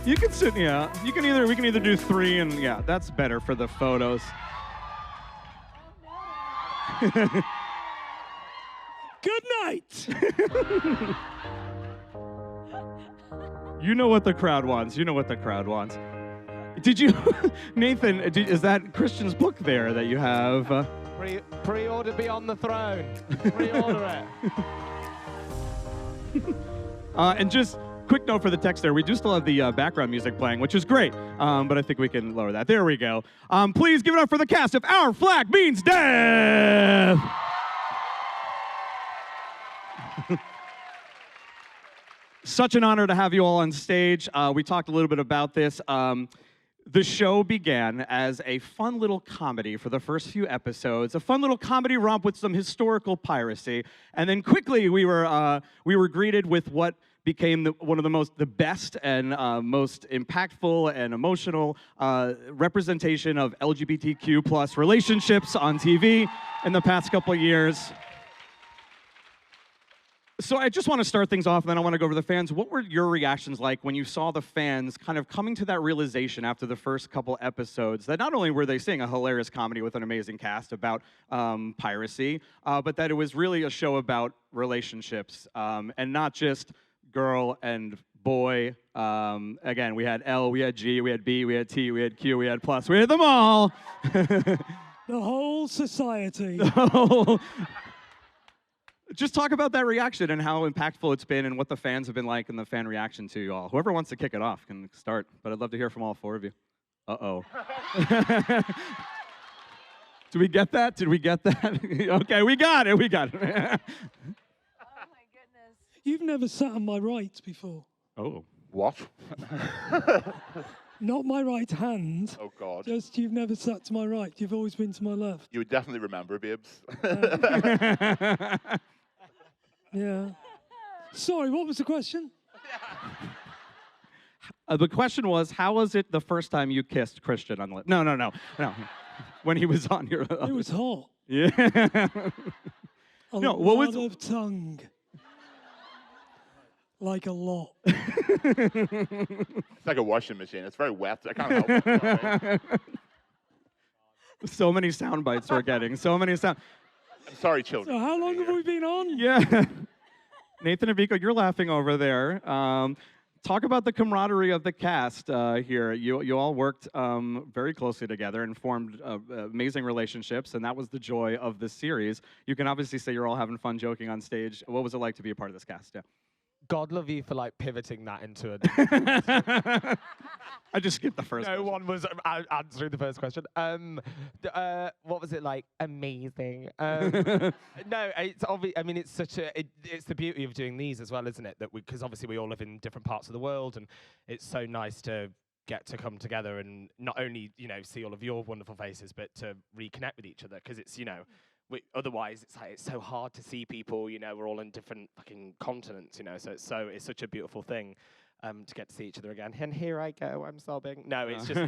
You can sit, yeah. We can either do 3 and yeah, that's better for the photos. Good night. You know what the crowd wants. You know what the crowd wants. Did you, Nathan, is that Christian's book there that you have? Pre-order Beyond the Throne. Pre-order it. And just quick note for the text there, we do still have the background music playing, which is great, but I think we can lower that. There we go. Please give it up for the cast of Our Flag Means Death! Such an honor to have you all on stage. We talked a little bit about this. The show began as a fun little comedy for the first few episodes, a fun little comedy romp with some historical piracy, and then quickly we were greeted with what became one of the best and most impactful and emotional representation of LGBTQ+ relationships on TV in the past couple of years. So I just want to start things off, and then I want to go over the fans. What were your reactions like when you saw the fans kind of coming to that realization after the first couple episodes that not only were they seeing a hilarious comedy with an amazing cast about piracy, but that it was really a show about relationships and not just girl and boy. Again, we had L, we had G, we had B, we had T, we had Q, we had plus. We had them all. The whole society. Just talk about that reaction and how impactful it's been and what the fans have been like and the fan reaction to you all. Whoever wants to kick it off can start, but I'd love to hear from all 4 of you. Uh-oh. Did we get that? Did we get that? Okay, we got it. We got it. Oh, my goodness. You've never sat on my right before. Oh. What? Not my right hand. Oh, God. Just you've never sat to my right. You've always been to my left. You would definitely remember, babes. Yeah. Sorry, what was the question? The question was, how was it the first time you kissed Christian on the lips? No. When he was on your... It was hot. Yeah. A No, lot what was... of tongue. Like a lot. It's like a washing machine. It's very wet. I can't help it. So many sound bites we're getting. So many sound... I'm sorry, children. So how long have we been on? Yeah. Nathan and Viko, you're laughing over there. Talk about the camaraderie of the cast here. You all worked very closely together and formed amazing relationships, and that was the joy of this series. You can obviously say you're all having fun joking on stage. What was it like to be a part of this cast? Yeah. God love you for like pivoting that into a... I just skipped the first No question. one was answering the first question. What was it like? Amazing. No, it's obvious. I mean, it's such a. It's the beauty of doing these as well, isn't it? That because obviously we all live in different parts of the world, and it's so nice to get to come together and not only see all of your wonderful faces, but to reconnect with each other because it's otherwise it's like it's so hard to see people. We're all in different fucking continents. So it's such a beautiful thing. To get to see each other again, and here I go, I'm sobbing. No, it's just,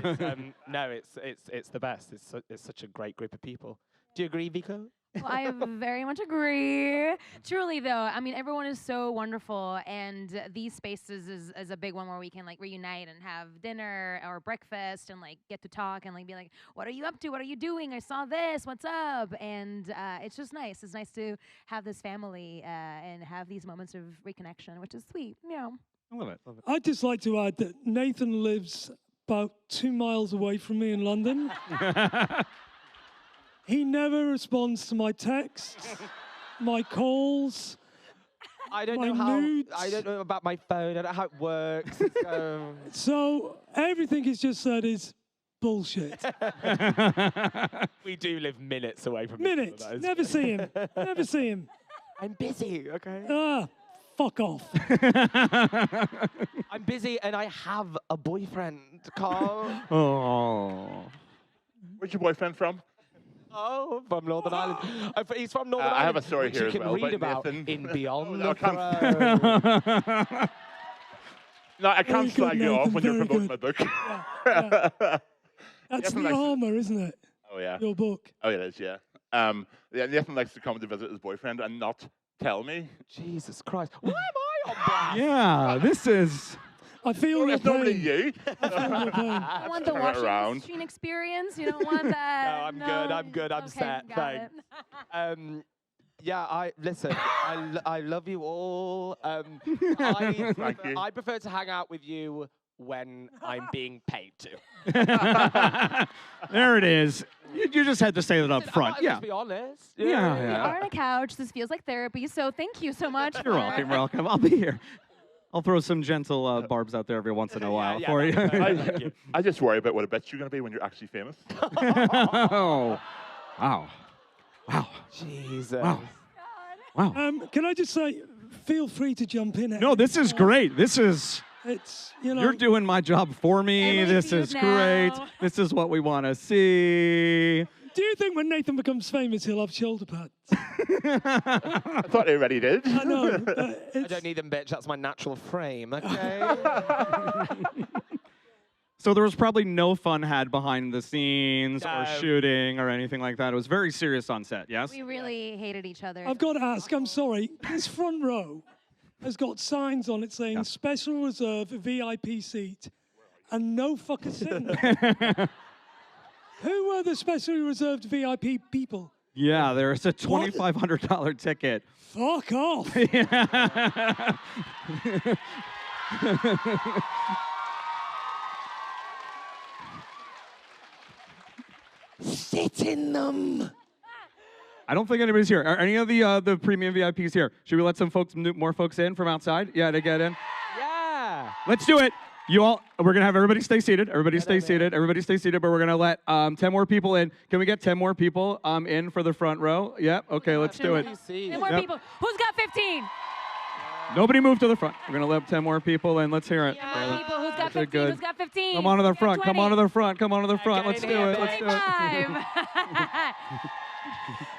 it's the best. It's such a great group of people. Do you agree, Viko? Well, I very much agree. Truly, though, I mean, everyone is so wonderful, and these spaces is a big one where we can like reunite and have dinner or breakfast and like get to talk and like be like, what are you up to? What are you doing? I saw this. What's up? And it's just nice. It's nice to have this family and have these moments of reconnection, which is sweet. Yeah. I love it. Love it. I'd just like to add that Nathan lives about 2 miles away from me in London. He never responds to my texts, my calls. I don't my know how. nudes. I don't know about my phone. I don't know how it works. So everything he's just said is bullshit. We do live minutes away from Minutes. each other. Never see him. Never see him. I'm busy. Okay. Fuck off. I'm busy and I have a boyfriend, Carl. Oh. Where's your boyfriend from? Oh, from Northern Ireland. He's from Northern Ireland. I have a story which here you as can well, read about about Nathan. in Beyond No, the Throne. No, I can't Very slag good, you off Nathan, when you're very promoting good. my book. That's Nathan the likes- armor, isn't it? Oh, yeah. Your book. Oh, it is, yeah. Nathan likes to come to visit his boyfriend and not tell me. Jesus Christ. Why am I on blast? Yeah, this is... I feel your It's normally pain. you. I feel your pain. I want the Turn it washing around. machine experience. You don't want that. No, I'm good, I'm good, I'm Okay, set, got it. thanks. Yeah, listen. I love you all. Thank you. I prefer to hang out with you when I'm being paid to. There it is. You just had to say that up Listen, I front. might as well Yeah. just be honest. Yeah, We yeah. are on a couch. This feels like therapy. So thank you so much. You're welcome. You're welcome. I'll be here. I'll throw some gentle barbs out there every once in a while for you. Thank you. I just worry about what a bitch you're going to be when you're actually famous. Oh, wow. Wow. Jesus. Wow. Wow. Can I just say, feel free to jump in. No, this is great. This is, It's, you know. you're doing my job for me. Emily This Hugh is great. now. This is what we want to see. Do you think when Nathan becomes famous, he'll have shoulder pads? I thought they already did. I know. But I it's, don't need them, bitch. That's my natural frame, okay? So there was probably no fun had behind the scenes or No. shooting or anything like that. It was very serious on set, yes? We really hated each other. I've got to ask, I'm sorry, this front row has got signs on it saying Yeah. special reserve VIP seat and no fucker sitting. Who were the specially reserved VIP people? Yeah, there's a $2,500 ticket. Fuck off. Sit in them. I don't think anybody's here. Are any of the premium VIPs here? Should we let some folks, more folks in from outside? Yeah, to get in. Yeah. Let's do it. You all, we're gonna have everybody stay seated. Everybody stay seated. Everybody stay seated. But we're gonna let 10 more people in. Can we get 10 more people in for the front row? Yep. Okay, let's do it. 10 more Yep. people. Who's got 15? Nobody move to the front. We're gonna let 10 more people in. Let's hear it. 10 more people. Who's got That's a 15? good- Who's got 15? Come on to the Who's got front. Come on to 20? the front. Come on to the front. get Let's in do here, it. Let's do it. 25.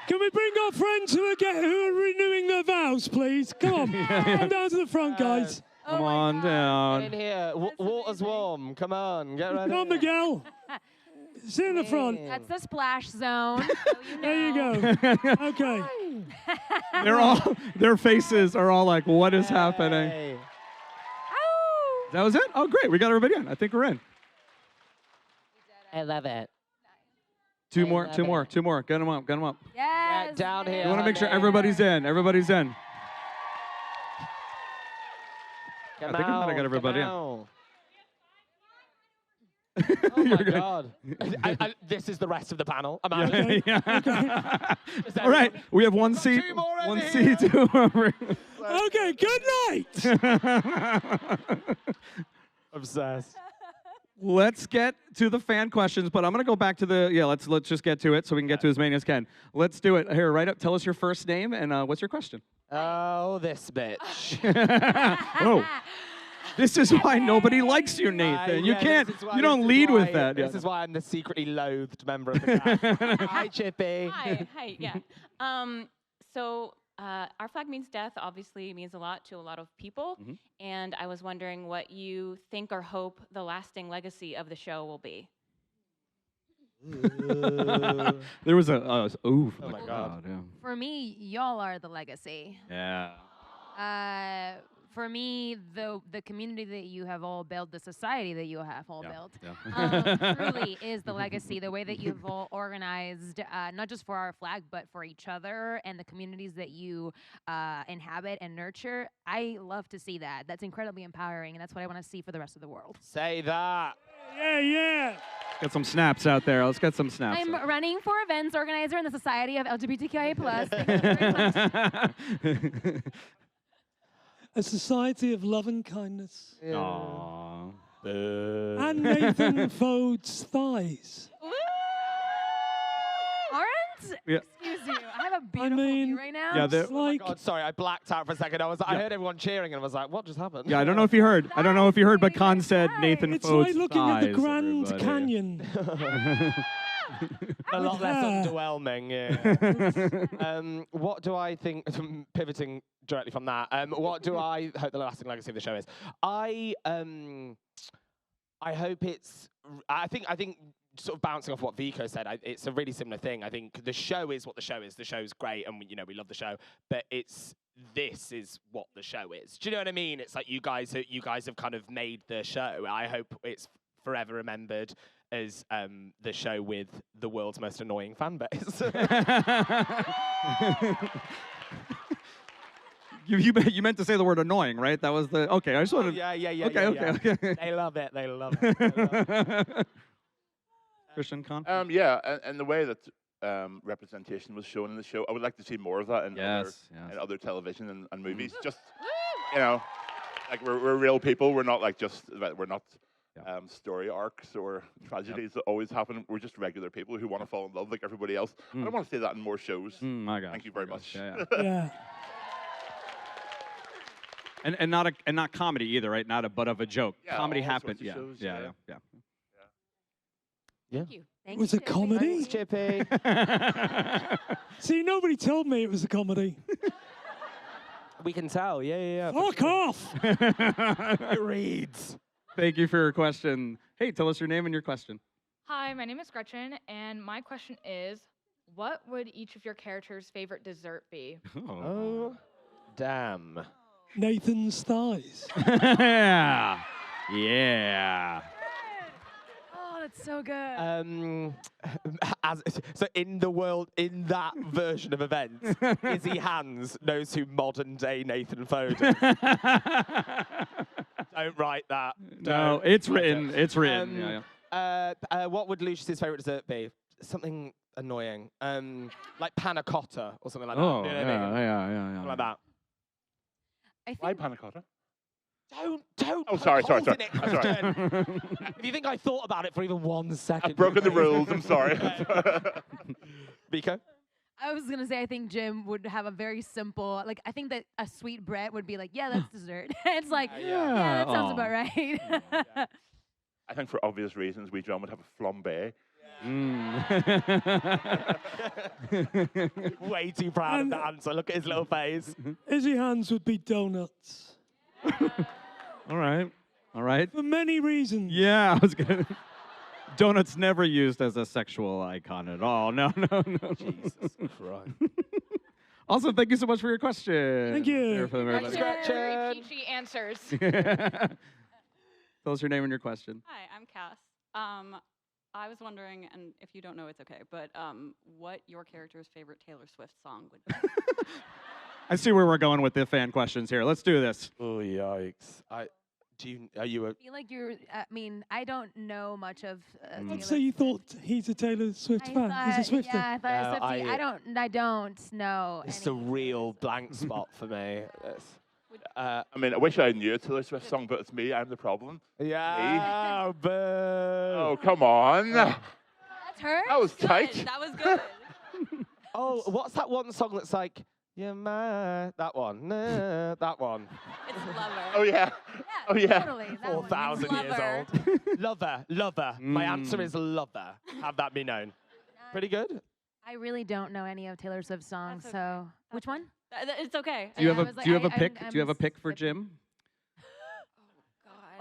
Can we bring our friends who are renewing their vows, please? Come on. Come down to the front, guys. Oh Come my on God. Get down. in here. Water's warm. Come on. Get ready. Come on, Miguel. Sit in the front. That's the splash zone. So There you know. go. Okay. Their faces are all like, what is happening? Hey. Ow. That was it? Oh, great. We got everybody in. I think we're in. I love it. Two I more. love Two more. it. Two more. Get them up. Get them up. Yes. Get down here. We want to make sure honey. everybody's in. Everybody's in. Come I think we might have out, got everybody in. come out. Oh my God. This is the rest of the panel. I'm out. Okay. Yeah. Is All right. everyone- We have one seat. two more One over seat. Two over. Okay, good night. Obsessed. Let's get to the fan questions, but I'm gonna go back to the let's just get to it so we can get to as many as can. Let's do it. Here, right up. Tell us your first name and what's your question. Oh, this bitch. Oh, this is why nobody likes you, Nathan. You Yeah, can't. this is why- You don't this is lead with why- that. This Yeah. is why I'm the secretly loathed member of the cast. Hi, Chippy. Hi, yeah. So our flag means death, obviously means a lot to a lot of people. Mhm. And I was wondering what you think or hope the lasting legacy of the show will be. There was a ooh. Oh my God. Yeah. For me, y'all are the legacy. Yeah. For me, the community that you have all built, the society that you have all built, Yeah. truly is the legacy. The way that you've all organized, not just for our flag, but for each other and the communities that you inhabit and nurture. I love to see that. That's incredibly empowering, and that's what I want to see for the rest of the world. Say that. Yeah. Get some snaps out there. Let's get some snaps. I'm out. running for events organizer in the Society of LGBTQIA+. Thank you very much. A society of love and kindness. Aww. And Nathan Fode's thighs. Aren't? Yeah. Excuse you. I have a beautiful mean, view right now. Yeah, It's Oh my like, God, sorry, I blacked out for a second. I heard everyone cheering and I was like, what just happened? Yeah, I don't know if you heard. I don't know if you heard, but Khan said Nathan it's Fode's like looking at the thighs, Grand everybody. Canyon. A lot less her. underwhelming, yeah. What do I think, pivoting directly from that, what do I hope the lasting legacy of the show is? I hope it's, I think sort of bouncing off what Vico said, it's a really similar thing. I think the show is what the show is. The show's great and we love the show, but it's this is what the show is. Do you know what I mean? It's like you guys have kind of made the show. I hope it's forever remembered as the show with the world's most annoying fan base. You meant to say the word annoying, right? That was the okay. I just wanted. Yeah. Okay. They love it. They love it. Christian Con. Yeah, and the way that representation was shown in the show, I would like to see more of that in other television and movies. Just like we're real people. We're not like we're not story arcs or tragedies that always happen. We're just regular people who want to fall in love like everybody else. I want to see that in more shows. My God. Thank you very much. Yeah. And not comedy either, right? Not a butt of a joke. Yeah, Comedy all happened. sorts of Yeah. shows, Yeah. Thank you. It was a Chippy. comedy? Chippy. See, nobody told me it was a comedy. We can tell. Yeah. Fuck off! It reads. Thank you for your question. Hey, tell us your name and your question. Hi, my name is Gretchen, and my question is, what would each of your characters' favorite dessert be? Oh, damn. Nathan's thighs. Yeah. Oh, that's so good. So in that version of events, Izzy Hands knows who modern day Nathan Foden. Don't write that. No, it's written. It's written. What would Lucius's favorite dessert be? Something annoying, like panna cotta or something like that. Oh, You know what I mean? yeah. Something like that. I Why think panna cotta? Don't. Oh, poke sorry. holes in it, I'm sorry. Christian. If you think I thought about it for even 1 second, I've broken the rules. I'm sorry. Biko? I was gonna say I think Jim would have a very simple I think that a sweet bread would be like, yeah, that's dessert. It's like, yeah, that sounds about right. I think for obvious reasons, we John would have a flambé. Way too proud of that answer. Look at his little face. Izzy Hands would be donuts. All right. For many reasons. Yeah, I was gonna. Donuts never used as a sexual icon at all. No. Jesus Christ. Also, thank you so much for your question. Thank you. Here for everybody. Very peachy answers. Tell us your name and your question. Hi, I'm Cass. I was wondering, and if you don't know, it's okay, but what your character's favorite Taylor Swift song would be? I see where we're going with the fan questions here. Let's do this. Oh, yikes. Are you a... I feel like you're. I mean, I don't know much of. Let's say you thought he's a Taylor Swift fan. He's a Swiftie. Yeah, I thought No, a Swiftie. I don't know. It's a any- real blank spot for me. I mean, I wish I knew a Taylor Swift song, but it's me. I'm the problem. Yeah, boo. Oh, come on. That's her. That was Good, tight. that was good. Oh, what's that one song that's like, you're my... That one. Nah, that one. It's Lover. Oh, yeah. Yeah, Oh, yeah. Totally. that one. 4,000 years Lover. old. Lover. My answer is lover. Have that be known. Pretty good. I really don't know any of Taylor Swift's songs. That's okay. So, which one? It's okay. Do you Yeah, have I a was like, Do you have a I'm- pick? I'm Do you have a pick for skipping. Jim?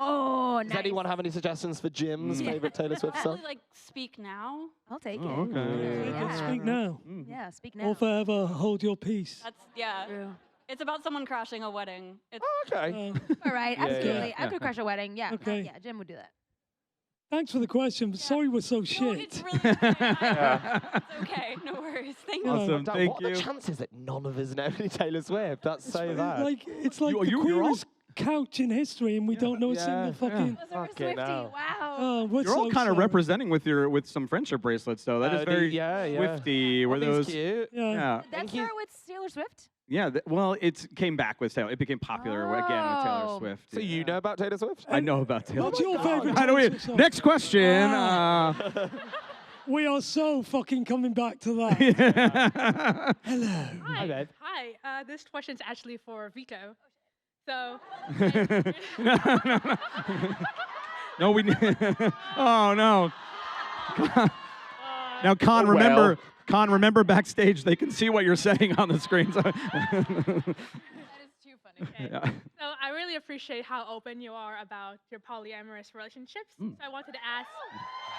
Oh, Does nice. anyone have any suggestions for Jim's favorite Taylor Swift song? Probably like Speak Now. I'll take Oh, it. okay. Yeah. Speak now. Yeah, speak now. Or forever hold your peace. That's, yeah. True. It's about someone crashing a wedding. It's, Okay. All right, Yeah, absolutely. yeah. I could crash a wedding. Yeah, Okay. yeah, Jim would do that. Thanks for the question. But sorry we're so no, shit. it's really okay. It's okay. No worries. Thank you. Awesome. Dad, Thank what are you. the chances that none of us know any Taylor Swift? That's so bad. It's like the you're queerest couch in history, and we don't know a single Yeah. fucking. Was there a Fucking Swiftie? hell. Wow. Oh, we're You're all so kind of sorry. representing with some friendship bracelets, though. That is very yeah. Swifty. Were Aren't these those? cute? Yeah. Yeah. Did that Thank you. start with Taylor Swift? Yeah. Well, it came back with Taylor. It became popular again with Taylor Oh. Swift. So yeah. you know about Taylor Swift? I know about Taylor. What's your favorite? I know. Taylor Swift song? Next question. We are so fucking coming back to that. Hello. Hi, babe. Hi, this question's actually for Vito. So, No, we. Oh no. Now, Con, Oh, well. remember backstage. They can see what you're saying on the screen. So. that is too funny. Okay. Yeah. So I really appreciate how open you are about your polyamorous relationships. So I wanted to ask.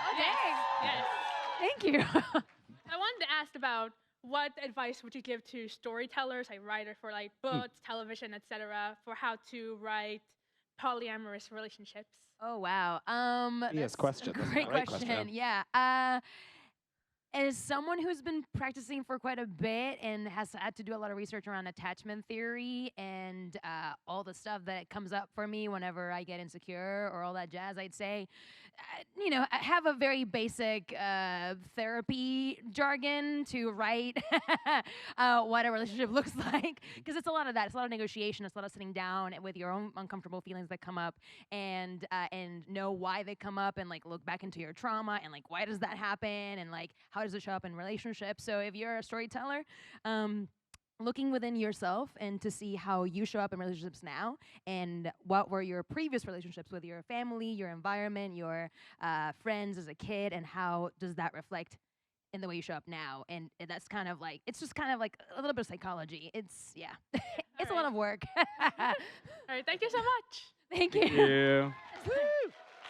Oh, dang. Yes. Thank you. I wanted to ask about what advice would you give to storytellers, like writers for like books, television, etc., for how to write polyamorous relationships? Oh wow. Yes, question. That's a Great great question. Yeah. As someone who's been practicing for quite a bit and has had to do a lot of research around attachment theory and all the stuff that comes up for me whenever I get insecure or all that jazz, I'd say, I have a very basic therapy jargon to write what a relationship looks like, because it's a lot of that. It's a lot of negotiation. It's a lot of sitting down with your own uncomfortable feelings that come up and know why they come up and like look back into your trauma and like why does that happen and like how does it show up in relationships. So if you're a storyteller, looking within yourself and to see how you show up in relationships now and what were your previous relationships with your family, your environment, your friends as a kid, and how does that reflect in the way you show up now. And that's kind of like, it's just kind of like a little bit of psychology. It's, yeah, it's a lot of work. All right, thank you so much. Thank you. Yeah.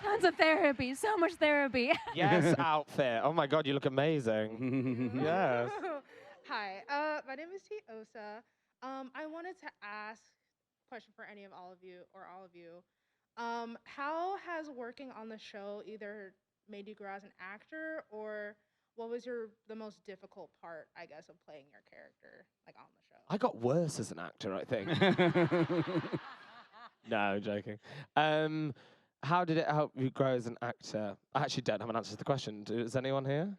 Tons of therapy, so much therapy. Yes, outfit. Oh my God, you look amazing. Yes. Hi, my name is T. Osa. I wanted to ask a question for any of all of you or all of you. How has working on the show either made you grow as an actor, or what was the most difficult part, I guess, of playing your character, like on the show? I got worse as an actor, I think. No, joking. How did it help you grow as an actor? I actually don't have an answer to the question. Does anyone here?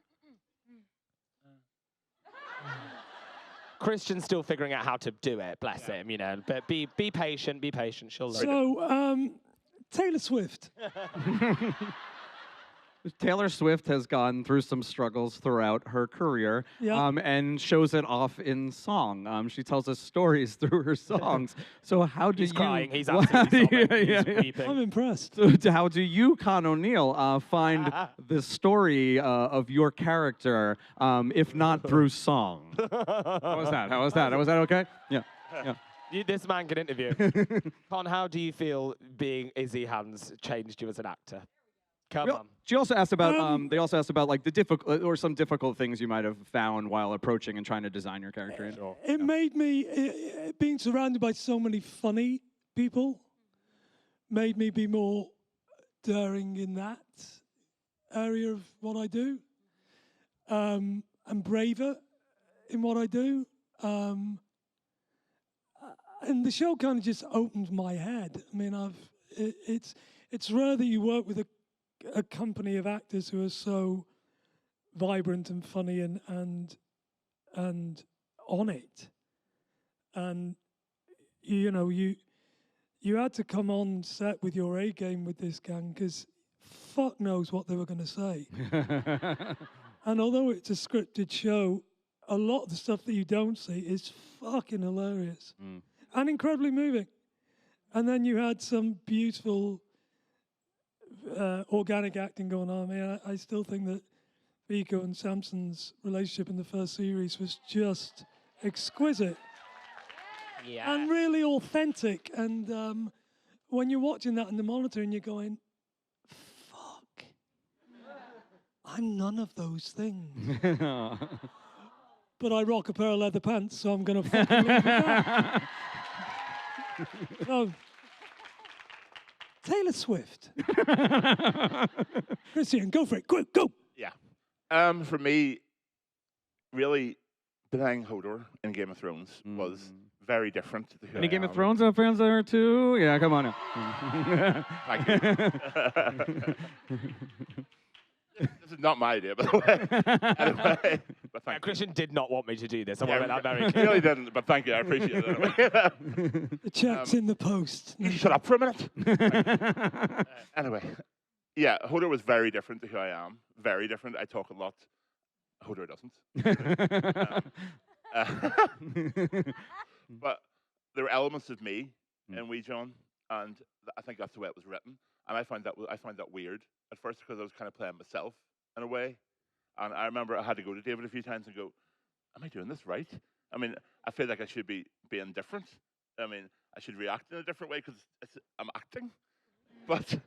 Christian's still figuring out how to do it, bless him, you know. But be patient, she'll learn. So, Taylor Swift. Taylor Swift has gone through some struggles throughout her career, Yeah. and shows it off in song. She tells us stories through her songs. So how do He's you? crying. He's absolutely sobbing. He's weeping. I'm impressed. So how do you, Con O'Neill, find the story of your character, if not through song? How was that? How was that? Was that okay? Yeah. Yeah. This man can interview. Con, how do you feel being Izzy Hans changed you as an actor? Come on. She also asked about. They also asked about like the difficult or some difficult things you might have found while approaching and trying to design your character. It made me being surrounded by so many funny people made me be more daring in that area of what I do, and braver in what I do. And the show kind of just opened my head. I mean, it's rare that you work with a company of actors who are so vibrant and funny and on it. And you had to come on set with your A game with this gang, because fuck knows what they were going to say. And although it's a scripted show, a lot of the stuff that you don't see is fucking hilarious and incredibly moving. And then you had some beautiful organic acting going on. I mean, I still think that Vico and Samson's relationship in the first series was just exquisite. Yeah. And really authentic. And when you're watching that in the monitor and you're going, fuck, I'm none of those things. But I rock a pair of leather pants, so I'm going to fucking leave with that. So, Taylor Swift. Christian, go for it. Quick, go. Yeah. For me, really, playing Hodor in Game of Thrones was very different. To who Any I Game of am. Thrones fans there too? Yeah, come on now. Thank you. This is not my idea, by the way. Anyway, but thank you. Christian did not want me to do this. I Yeah, want to make that very he clear. really didn't, but thank you. I appreciate it. Anyway. The check's in the post. You shut up for a minute. Anyway, yeah, Hodor was very different to who I am. Very different. I talk a lot. Hodor doesn't. But there were elements of me in Wee John, and I think that's the way it was written. And I find that weird at first, because I was kind of playing myself in a way. And I remember I had to go to David a few times and go, "Am I doing this right? I mean, I feel like I should be being different. I mean, I should react in a different way because I'm acting. But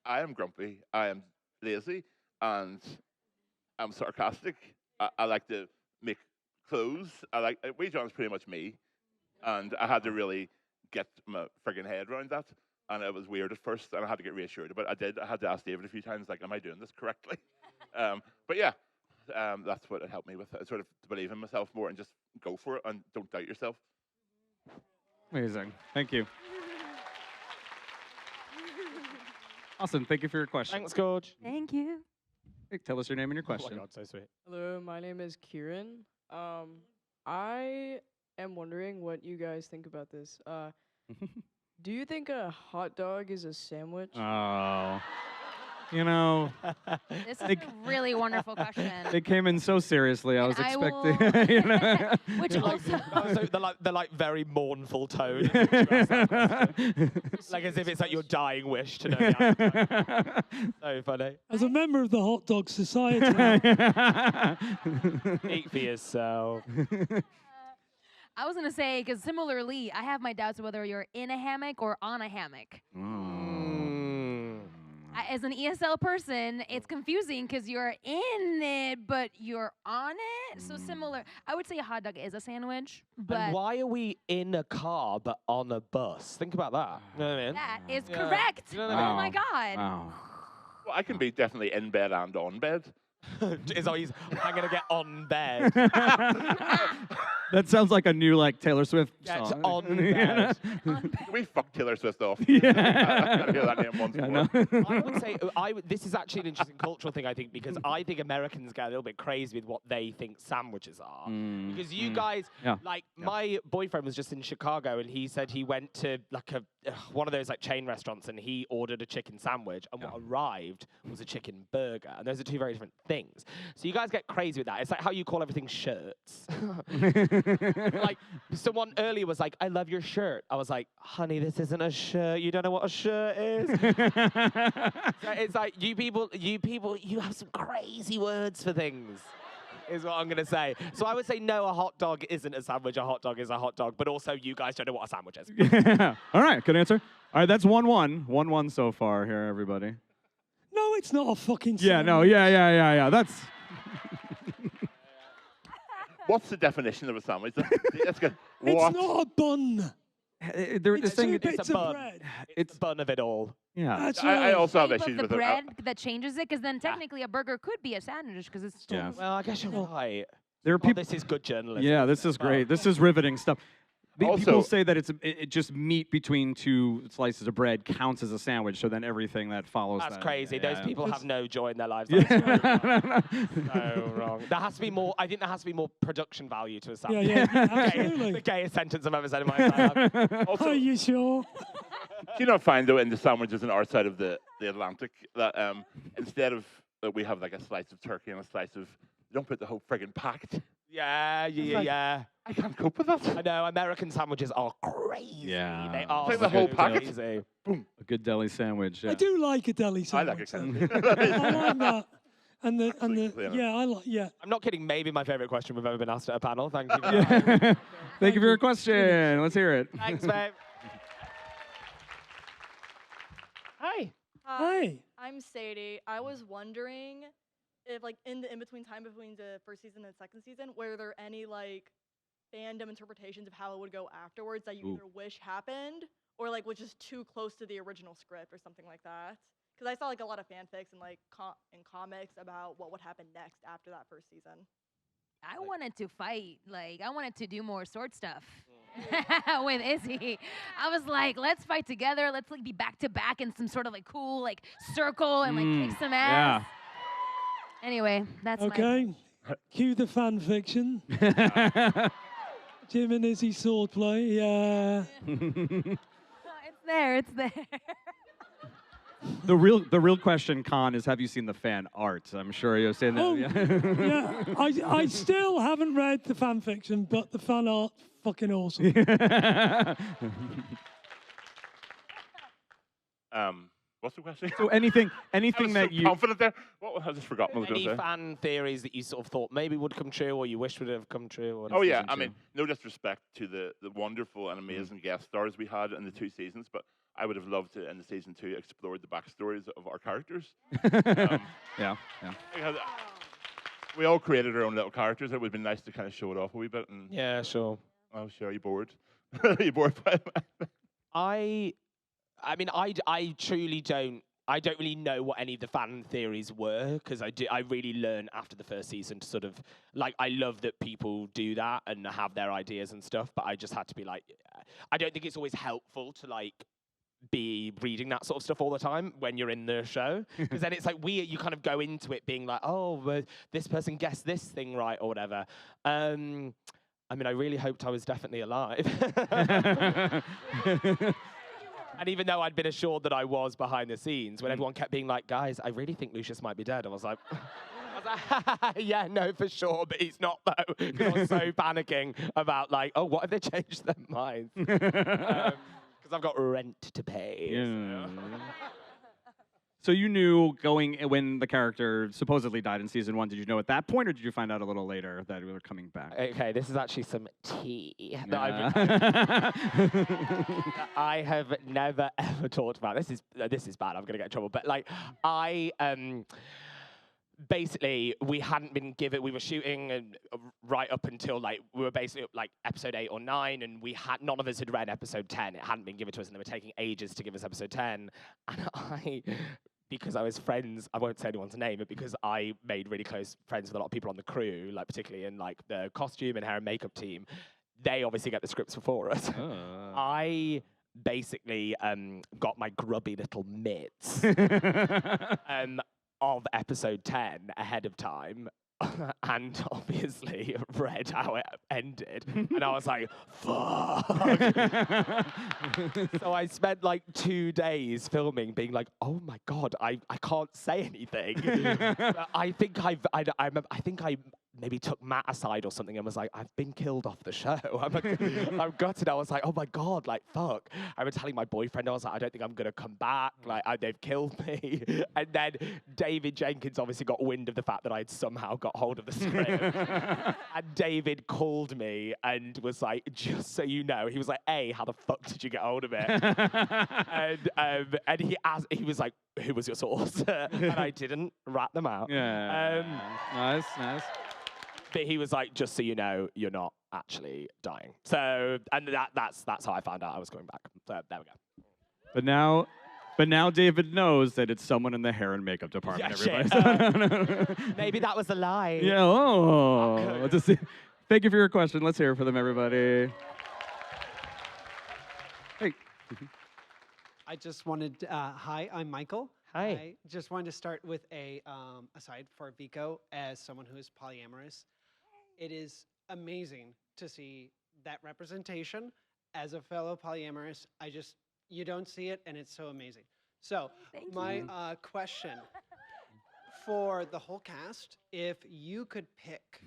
I am grumpy, I am lazy, and I'm sarcastic. I like to make clothes, I like Wee John's pretty much me, and I had to really get my friggin' head around that, and it was weird at first, and I had to get reassured. But I did. I had to ask David a few times, like, "Am I doing this correctly?" But yeah, that's what it helped me with. Sort of to believe in myself more and just go for it and don't doubt yourself. Amazing. Thank you. Awesome. Thank you for your question. Thanks, Gorge. Thank you. Hey, tell us your name and your Oh my question. God, so sweet. Hello, my name is Kieran. I am wondering what you guys think about this. Do you think a hot dog is a sandwich? Oh. You know, This is a really wonderful question. they came in so seriously. I was I expecting, will- you know. Which also, the like very mournful tone. Like as if it's like your dying wish to know the answer. So funny. As a member of the Hot Dog Society, Eat for yourself. I was gonna say, because similarly, I have my doubts whether you're in a hammock or on a hammock. As an ESL person, it's confusing because you're in it, but you're on it. So similar. I would say a hot dog is a sandwich, but And why are we in a car but on a bus? Think about that. You know what I mean? that is Yeah. correct. You know what Oh I my mean? God. Wow. Well, I can be definitely in bed and on bed. Is always, I'm going to get on bed. That sounds like a new like Taylor Swift Get song. on bed. Can we fuck Taylor Swift off? Yeah. I hear that name once Yeah, more. no. I would say this is actually an interesting cultural thing, I think, because I think Americans get a little bit crazy with what they think sandwiches are. Because you guys, Yeah. like, my boyfriend was just in Chicago, and he said he went to like one of those like chain restaurants, and he ordered a chicken sandwich, and what arrived was a chicken burger, and those are two very different things. So you guys get crazy with that. It's like how you call everything shirts. Like someone earlier was like, "I love your shirt." I was like, "Honey, this isn't a shirt. You don't know what a shirt is." So it's like you people, you have some crazy words for things. Is what I'm gonna say. So I would say no, a hot dog isn't a sandwich. A hot dog is a hot dog. But also, you guys don't know what a sandwich is. Yeah. All right, good answer. All right, that's 1-1. 1-1 so far here, everybody. no, it's not a fucking Yeah, sandwich. no, yeah. That's What's the definition of a sandwich? That's good. It's What? not a bun. they're It's saying two it's bits a of bun. bread. It's the bun of it all. yeah. That's I right. also have Shape issues of the with it. bread that changes it, because then technically a burger could be a sandwich because it's still. Yeah. Well, I guess you're right. There are Oh, people. this is good journalism. Yeah, this is great. This is riveting stuff. People Also- say that it just meat between two slices of bread counts as a sandwich, so then everything that follows That's that. crazy. Yeah, Those people have no joy in their lives. Yeah. That's so wrong. There has to be more. I think there has to be more production value to a Yeah, sandwich. yeah, The absolutely. gayest sentence I've ever said in my life. Also, Are you sure? do you not find though in the sandwiches on our side of the Atlantic that instead of we have like a slice of turkey and a slice of, they don't put the whole friggin' packet. Yeah. I can't cope with that. I know American sandwiches are crazy. Yeah. They are Take the whole so packet. crazy. A good deli sandwich. Yeah. I do like a deli I sandwich. like though. it. I like that. And the Absolutely, yeah, I like yeah. I'm not kidding. Maybe my favorite question we've ever been asked at a panel. Thank you. For that. Yeah. Thank you for your question. Let's hear it. Thanks, babe. Hi. Hi. I'm Sadie. I was wondering if, like, in the in-between time between the first season and second season, were there any, like, fandom interpretations of how it would go afterwards that you either wish happened or, like, was just too close to the original script or something like that? Because I saw, like, a lot of fanfics and, like, in comics about what would happen next after that first season. I wanted to fight. Like, I wanted to do more sword stuff with Izzy. I was like, let's fight together. Let's like be back to back in some sort of like cool like circle and like kick some ass. Anyway, that's Okay. Cue the fan fiction. Jim and Izzy swordplay. Yeah. It's there. It's there. The real question, Khan, is have you seen the fan art? I'm sure you've seen that. Oh, yeah. I still haven't read the fan fiction, but the fan art fucking awesome. What's the question? So anything I was that so you confident there. What? I just forgot what I was going Any to say. fan theories that you sort of thought maybe would come true or you wished would have come true? Or Oh yeah, I mean, no disrespect to the wonderful and amazing guest stars we had in the 2 seasons, but I would have loved to in the season 2 explore the backstories of our characters. yeah. Because we all created our own little characters. It would be nice to kind of show it off a wee bit. And Yeah, sure. oh, sure, are you bored? Are you bored by it? I mean, I truly don't. I don't really know what any of the fan theories were because I really learned after the first season to sort of like I love that people do that and have their ideas and stuff, but I just had to be like, I don't think it's always helpful to like be reading that sort of stuff all the time when you're in the show because then it's like you kind of go into it being like, oh, well, this person guessed this thing right or whatever. I mean, I really hoped I was definitely alive. And even though I'd been assured that I was behind the scenes, when everyone kept being like, guys, I really think Lucius might be dead, I was like, yeah, no, for sure, but he's not, though. Because I was so panicking about, like, oh, what if they changed their minds? Because I've got rent to pay. Yeah. So you knew when the character supposedly died in season 1, did you know at that point, or did you find out a little later that we were coming back? Okay, this is actually some tea Yeah. that I have never ever talked about. This is bad. I'm gonna get in trouble. But like, basically we hadn't been given. We were shooting and right up until like we were basically like episode 8 or 9, and none of us had read episode 10. It hadn't been given to us, and they were taking ages to give us episode 10. And because I was friends, I won't say anyone's name, but because I made really close friends with a lot of people on the crew, like particularly in like the costume and hair and makeup team, they obviously get the scripts before us. I basically got my grubby little mitts of episode 10 ahead of time. And obviously read how it ended, and I was like, "Fuck!" So I spent like 2 days filming, being like, "Oh my god, I can't say anything." But I think I maybe took Matt aside or something and was like, "I've been killed off the show." I'm like, I'm gutted. I was like, "Oh my god, like fuck." I was telling my boyfriend, I was like, "I don't think I'm gonna come back. Like they've killed me." And then David Jenkins obviously got wind of the fact that I'd somehow got hold of the script. And David called me and was like, "Just so you know," he was like, "A, how the fuck did you get hold of it?" And he was like, "Who was your source?" And I didn't rat them out. Yeah. Nice. But he was like, "Just so you know, you're not actually dying." So, and that's how I found out I was going back. So there we go. But now David knows that it's someone in the hair and makeup department. Yeah, everybody. Maybe that was a lie. Yeah. Oh. Let's just see. Thank you for your question. Let's hear it for them, everybody. Hey. I just wanted. Hi, I'm Michael. Hi. I just wanted to start with a aside for Vico as someone who is polyamorous. It is amazing to see that representation as a fellow polyamorous. You don't see it, and it's so amazing. So my question for the whole cast, if you could pick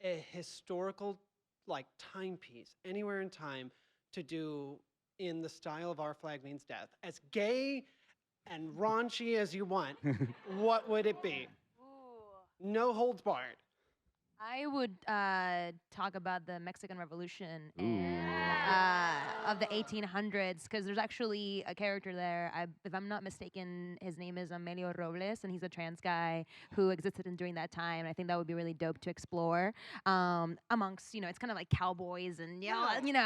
a historical like timepiece anywhere in time to do in the style of Our Flag Means Death, as gay and raunchy as you want, what would it be? No holds barred. I would talk about the Mexican Revolution and, of the 1800s, because there's actually a character there. If I'm not mistaken, his name is Amelio Robles, and he's a trans guy who existed during that time. And I think that would be really dope to explore amongst, it's kind of like cowboys and,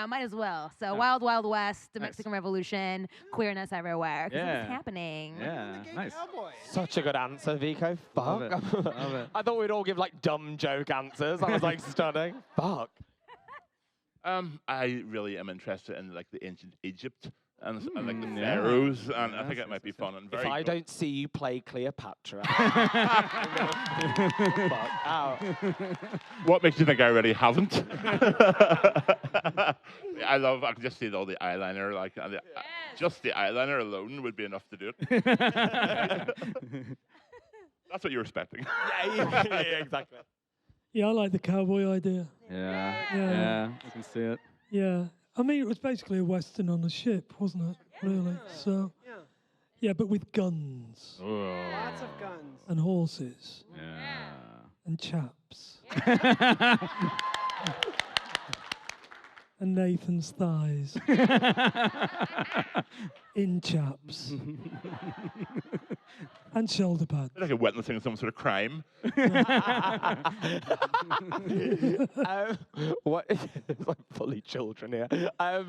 might as well. So Wild Wild West, the Mexican Revolution, queerness everywhere, because it's happening. Yeah, nice. Such a good answer, Vico. Fuck. Love it. I thought we'd all give like dumb joke answers. I was like stunning. Fuck. I really am interested in like the ancient Egypt and like the pharaohs, and I think it might be fun and very. If I don't see you play Cleopatra, what makes you think I already haven't? I can just see all the eyeliner, like just the eyeliner alone would be enough to do it. That's what you're expecting. yeah, exactly. Yeah, I like the cowboy idea. Yeah, I can see it. Yeah. I mean, it was basically a Western on a ship, wasn't it? Really? So, yeah, but with guns. Lots of guns. And horses. Yeah. And chaps. And Nathan's thighs. In chaps. And shoulder pads. Like a witnessing some sort of crime. What? It's like fully children here. I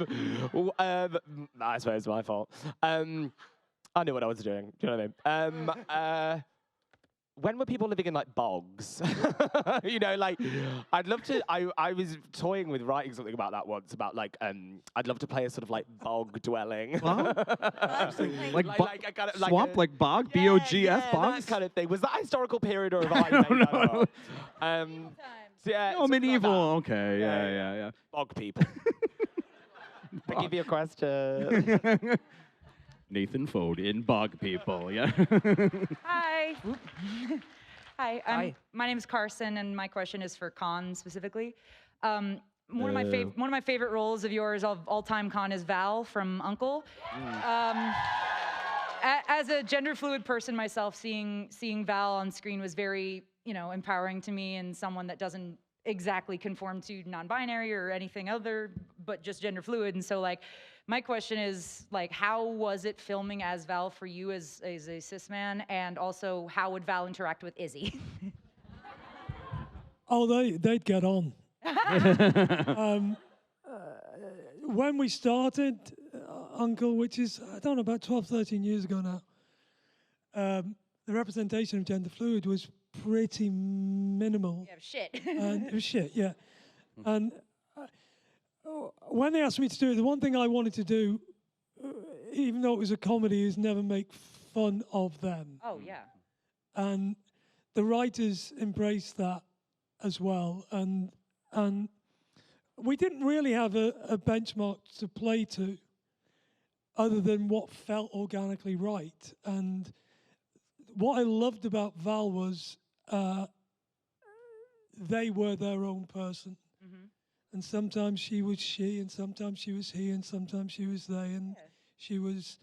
suppose it's my fault. I knew what I was doing. Do you know what I mean? When were people living in like bogs? You know, like I'd love to. I was toying with writing something about that once. About like I'd love to play a sort of like bog dwelling. Huh? like a kind of, like swamp, like bog, B-O-G-S, bogs? that kind of thing. Was that a historical period or have I made that up? So yeah, Oh, something like medieval. that. Okay, yeah. Bog people. I give you a question. Nathan Foden, bog people. Yeah. Hi. Hi. My name is Carson, and my question is for Con specifically. One of my favorite roles of yours of all time, Con, is Val from Uncle. As a gender fluid person myself, seeing Val on screen was very, empowering to me, and someone that doesn't exactly conform to non-binary or anything other, but just gender fluid. And so, like, my question is, like, how was it filming as Val for you as a cis man, and also how would Val interact with Izzy? Oh, they'd get on. When we started Uncle, which is, I don't know, about 12, 13 years ago now, the representation of gender fluid was pretty minimal. Yeah, shit. And it was shit, yeah. And when they asked me to do it, the one thing I wanted to do, even though it was a comedy, is never make fun of them. Oh, yeah. And the writers embraced that as well. And we didn't really have a benchmark to play to other than what felt organically right. And what I loved about Val was they were their own person. Mm-hmm. And sometimes she was she, and sometimes she was he, and sometimes she was they. And she was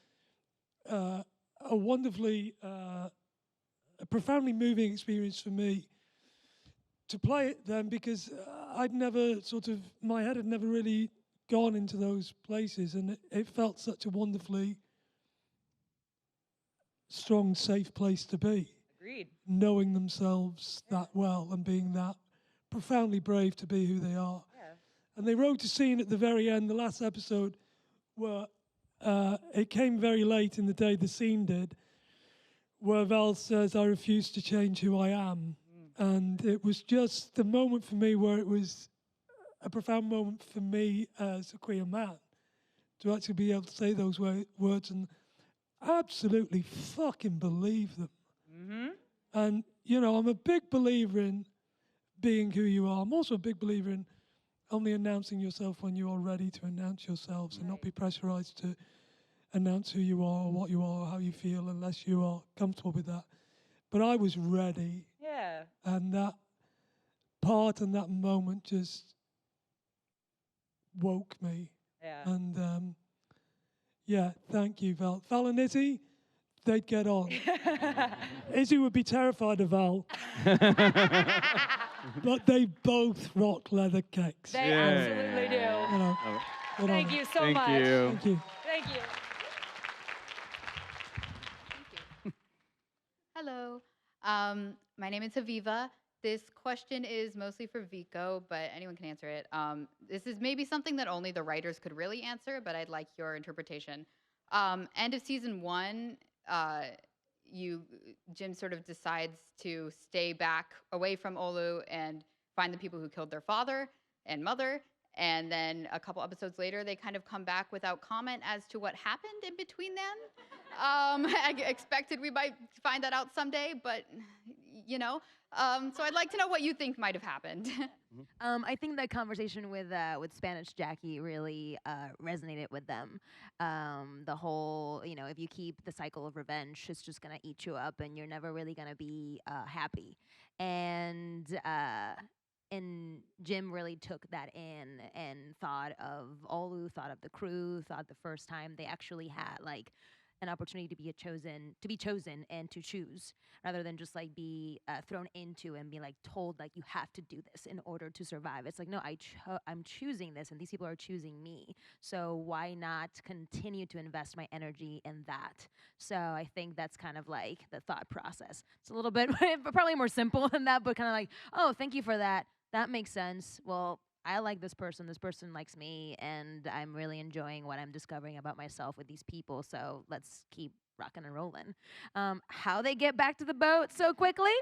a wonderfully, a profoundly moving experience for me to play it then, because I'd never my head had never really gone into those places, and it felt such a wonderfully strong, safe place to be. Agreed. Knowing themselves that well and being that profoundly brave to be who they are. Yeah. And they wrote a scene at the very end, the last episode, where it came very late in the day, the scene did, where Val says, "I refuse to change who I am." And it was just the moment for me where it was a profound moment for me as a queer man to actually be able to say those words and absolutely fucking believe them. Mm-hmm. And, I'm a big believer in being who you are. I'm also a big believer in only announcing yourself when you are ready to announce yourselves, and not be pressurized to announce who you are or what you are or how you feel unless you are comfortable with that. But I was ready. Yeah. And that part and that moment just woke me. Yeah. And thank you, Val. Val and Izzy, they'd get on. Izzy would be terrified of Val. But they both rock leather cakes. They absolutely do. Thank you so much. Thank you. Thank you. Hello. My name is Haviva. This question is mostly for Vico, but anyone can answer it. This is maybe something that only the writers could really answer, but I'd like your interpretation. End of season 1, Jim sort of decides to stay back away from Olu and find the people who killed their father and mother. And then a couple episodes later, they kind of come back without comment as to what happened in between them. I expected we might find that out someday, but so I'd like to know what you think might have happened. I think that conversation with Spanish Jackie really resonated with them. The whole, if you keep the cycle of revenge, it's just gonna eat you up, and you're never really gonna be happy. And Jim really took that in and thought of Olu, thought of the crew, thought the first time they actually had an opportunity to be chosen and to choose, rather than just like be thrown into and be like told like you have to do this in order to survive. It's like, no, I'm choosing this, and these people are choosing me. So why not continue to invest my energy in that? So I think that's kind of like the thought process. It's a little bit probably more simple than that, but kind of like, oh, thank you for that. That makes sense. Well, I like this person likes me, and I'm really enjoying what I'm discovering about myself with these people, so let's keep rocking and rolling. How they get back to the boat so quickly?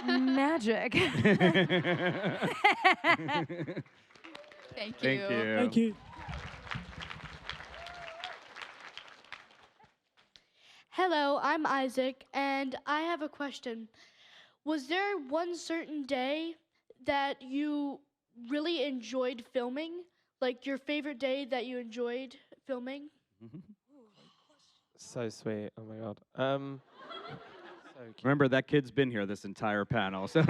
Magic. Thank you. Thank you. Hello, I'm Isaac, and I have a question. Was there one certain day that you really enjoyed filming? Like your favorite day that you enjoyed filming? So sweet. Oh my god. So cute. Remember, that kid's been here this entire panel. So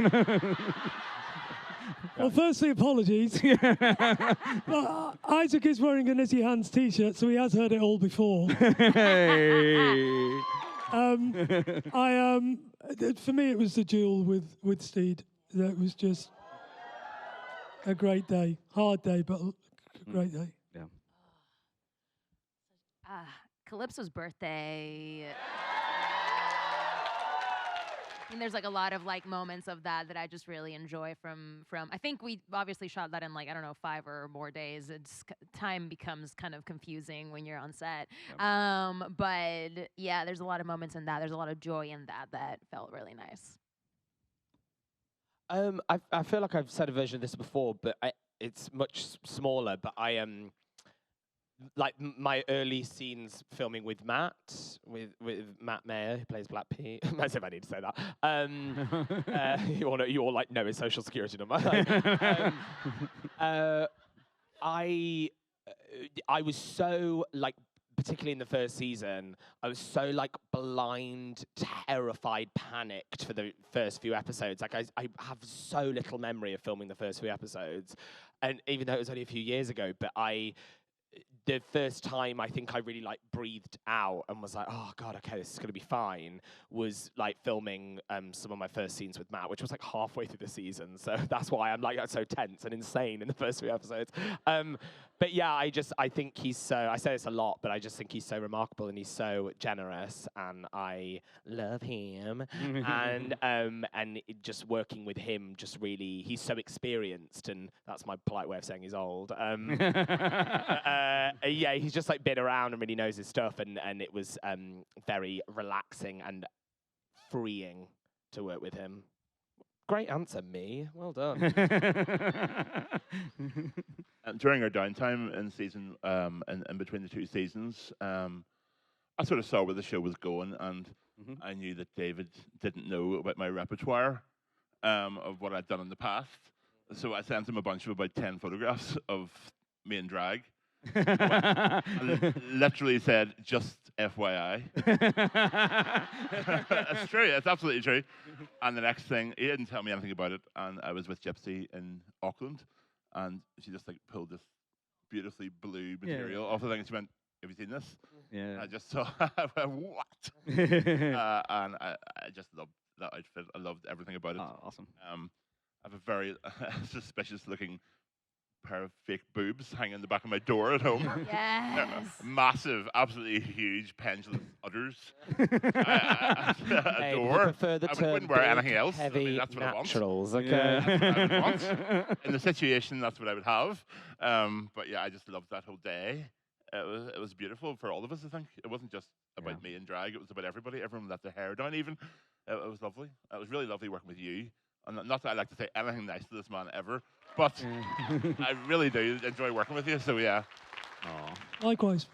Well, firstly, apologies. But Isaac is wearing a Nizzy Hands t-shirt, so he has heard it all before. Hey. For me, it was the duel with Steed. That was just a great day. Hard day, but a great day. Yeah. Calypso's birthday. I mean, there's like a lot of like moments of that I just really enjoy from. I think we obviously shot that in like, I don't know, 5 or more days. Time becomes kind of confusing when you're on set. Yeah. But yeah, there's a lot of moments in that. There's a lot of joy in that felt really nice. I feel like I've said a version of this before, but it's much smaller. But I like my early scenes filming with Matt, with Matt Mayer, who plays Black Pete. As if I need to say that. You all like know his social security number. I was so like, particularly in the first season, I was so like blind, terrified, panicked for the first few episodes. Like I have so little memory of filming the first few episodes, and even though it was only a few years ago, but the first time I think I really like breathed out and was like, oh god, okay, this is gonna be fine, was like filming some of my first scenes with Matt, which was like halfway through the season. So that's why I'm like so tense and insane in the first few episodes. But yeah, I think he's so, I say this a lot, but I just think he's so remarkable and he's so generous and I love him. And just working with him, just really, he's so experienced, and that's my polite way of saying he's old. Yeah, he's just like been around and really knows his stuff, and it was very relaxing and freeing to work with him. Great answer, me. Well done. During our downtime in season, in between the two seasons, I sort of saw where the show was going, and I knew that David didn't know about my repertoire of what I'd done in the past. So I sent him a bunch of about 10 photographs of me in drag. And literally said, just FYI. That's true, it's absolutely true. And the next thing, he didn't tell me anything about it, and I was with Gypsy in Auckland, and she just like pulled this beautifully blue material off the thing, and she went, have you seen this? Yeah. I just saw, I went, what? And I just loved that outfit. I loved everything about it. Oh, awesome. I have a very suspicious looking pair of fake boobs hanging in the back of my door at home. Yes. Massive, absolutely huge pendulous udders. I door. I wouldn't wear anything else. Heavy I mean, that's what naturals. I want. Okay. That's what I would want. In the situation, that's what I would have. But yeah, I just loved that whole day. It was beautiful for all of us, I think. It wasn't just about me and drag. It was about everybody. Everyone let their hair down even. It was lovely. It was really lovely working with you. And not that I like to say anything nice to this man ever, but I really do enjoy working with you, so yeah. Likewise.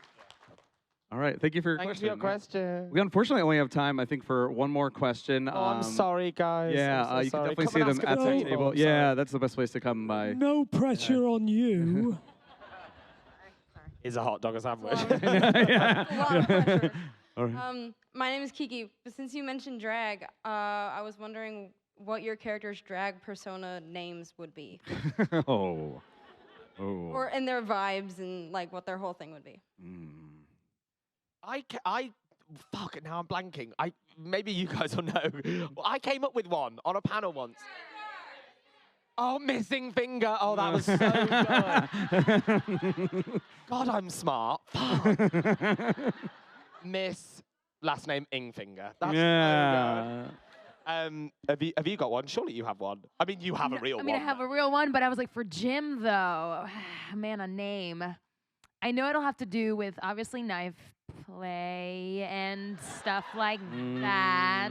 All right, thank you for your Thanks question. for your question. We unfortunately only have time, I think, for one more question. Oh, I'm sorry, guys. Yeah, I'm so you can sorry. definitely Come see and them ask at the at the table. table. Yeah, that's the best place to come by. No pressure on you. Is a hot dog a sandwich? My name is Kiki, but since you mentioned drag, I was wondering what your character's drag persona names would be. Oh. Or and their vibes and like what their whole thing would be. Fuck, now I'm blanking. Maybe you guys will know. I came up with one on a panel once. Oh, missing finger. Oh, that was so good. God, I'm smart. Fuck. Miss, last name Ingfinger. That's so good. Have you got one? Surely you have one. I mean, you have a real one. I mean, I have a real one, but I was like, for Jim, though, man, a name. I know it'll have to do with, obviously, knife play and stuff like that.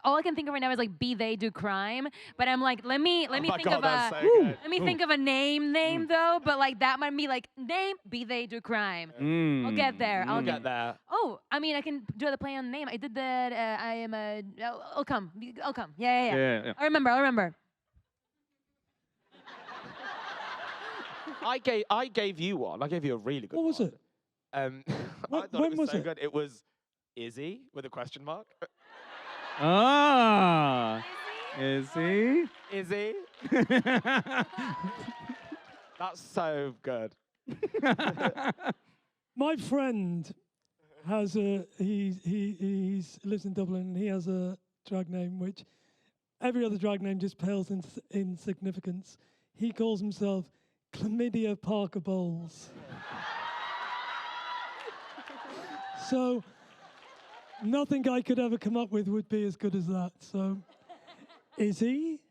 All I can think of right now is like "Be They Do Crime," but I'm like, let me think of a name though. But like that might be like name "Be They Do Crime." I'll get there. I'll get there. Oh, I mean, I can do the play on name. I did that. I am a. I'll come. Yeah. I remember. I gave you one. I gave you a really good one. What was it? I thought it was so good. It was Izzy with a question mark. Ah, Izzy. Izzy. That's so good. My friend has he lives in Dublin. And he has a drag name which every other drag name just pales in significance. He calls himself Chlamydia Parker Bowles. So nothing I could ever come up with would be as good as that. So is he?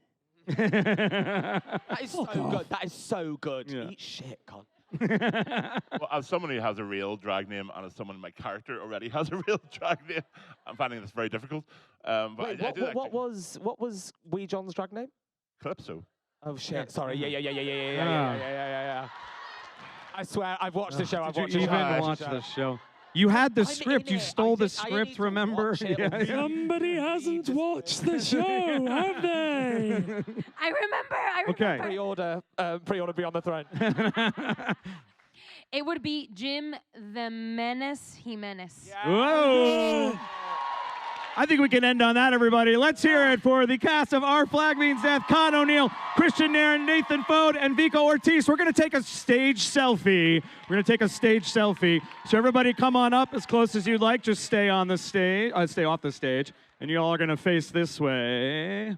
That is so good. That is so good. Yeah. Eat shit, con. Well, as someone who has a real drag name and as someone my character already has a real drag name, I'm finding this very difficult. But Wait, what was Wee John's drag name? Calypso. Oh shit! Sorry. Yeah. I swear, I've watched the show. Did you even watch the show? You had the script. You stole the script. Remember? Somebody hasn't watched the show, have they? I remember. Okay. Pre-order Beyond the Throne. It would be Jim the Menace Jimenez. Whoa! I think we can end on that, everybody. Let's hear it for the cast of Our Flag Means Death: Con O'Neill, Christian Nairn, Nathan Fode, and Vico Ortiz. We're going to take a stage selfie. So everybody come on up as close as you'd like. Just stay on the stage. Stay off the stage. And you all are going to face this way.